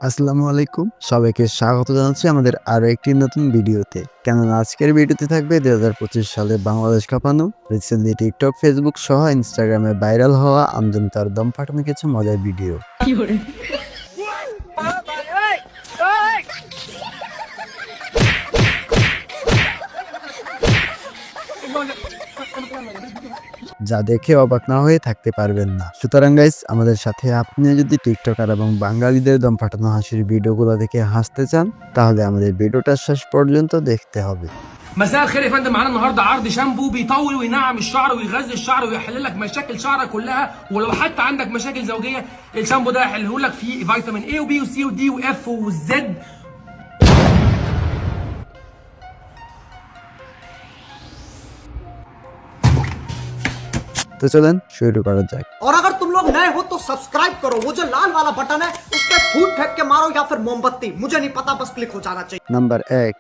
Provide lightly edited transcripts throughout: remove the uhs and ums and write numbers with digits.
আসসালামু আলাইকুম, সবাইকে স্বাগত জানাচ্ছি আমাদের আরো একটি নতুন ভিডিওতে। কেননা আজকের ভিডিওতে থাকবে 2025 সালে বাংলাদেশ কাঁপানো, রিসেন্টলি টিকটক, ফেসবুক সহ ইনস্টাগ্রামে ভাইরাল হওয়া আমজন তার দম ফাটানো কিছু মজার ভিডিও। যা দেখে অবাক না হয়ে থাকতে পারবেন না। সুতরাং গাইস, আমাদের সাথে আপনি যদি টিকটকার এবং বাঙালিদের দম ফাটানো হাসির ভিডিওগুলো দেখে হাসতে চান, তাহলে আমাদের ভিডিওটা শেষ পর্যন্ত দেখতে হবে। مساء الخير يا فندم. معانا النهارده عرض شامبو بيطول وينعم الشعر ويغذي الشعر ويحل لك مشاكل شعرك كلها، ولو حتى عندك مشاكل زوجيه الشامبو ده هيحله لك. فيه فيتامين A وبي وسي ودي واف وزد. तो चलें शुरू करा जाए। और अगर तुम लोग नए हो तो सब्सक्राइब करो, वो जो लाल वाला बटन है उस पर फूट फेंक के मारो या फिर मोमबत्ती, मुझे नहीं पता, बस क्लिक हो जाना चाहिए। नंबर 1।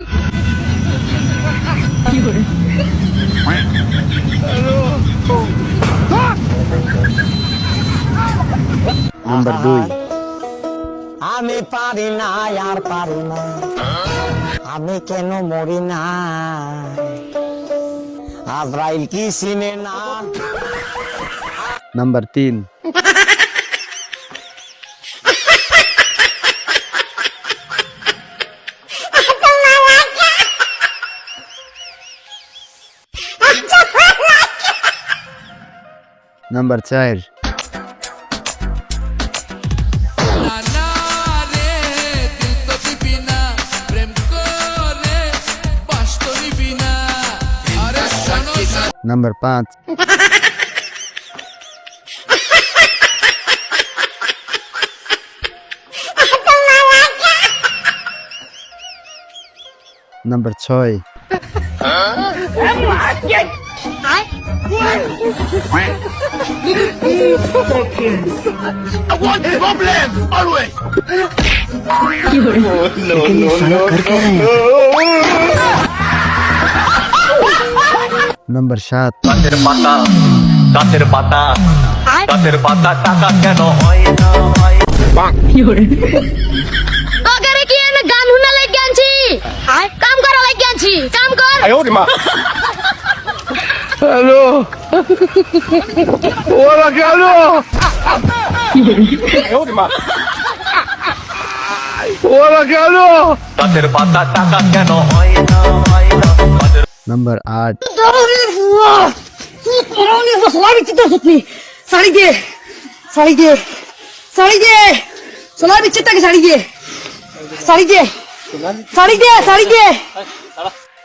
नंबर 2। আমি পারি না আর পারি না, আমি কেন মরি না, আজরাইল কি চিনে না। Number 3। Number 4। Number 5। Number 6। Number 7। গাছের পাতা গাছের পাতা গাছের পাতা টাকা কেন হয় না হয় তোকে কি আমি গান শুনা লাগি আনছি, কাম করা লাগি আনছি, কাম কর। হ্যালো ওরা কেন ওরা কেন গাছের পাতা টাকা কেন হয় না হয় না। नंबर 8। साड़ी दे साड़ी दे साड़ी दे सोना बिच्छे तक साड़ी दे साड़ी दे साड़ी दे साड़ी दे।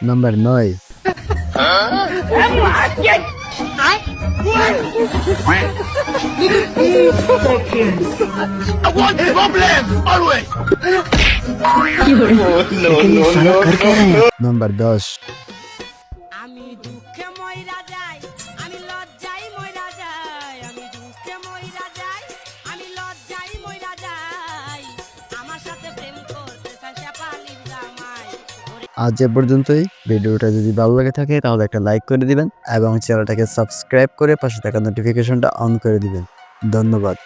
नंबर 9। नंबर 10। আমি দুঃখে মইরা যাই, আমি লজ্জাই মইরা যাই, আমি দুঃখে মইরা যাই, আমি লজ্জাই মইরা যাই, আমার সাথে প্রেম করতে চাই শেফালির জামাই। আজ এ পর্যন্তই। ভিডিওটা যদি ভালো লাগে থাকে তাহলে একটা লাইক করে দিবেন এবং চ্যানেলটাকে সাবস্ক্রাইব করে পাশে থাকা নোটিফিকেশনটা অন করে দিবেন। ধন্যবাদ।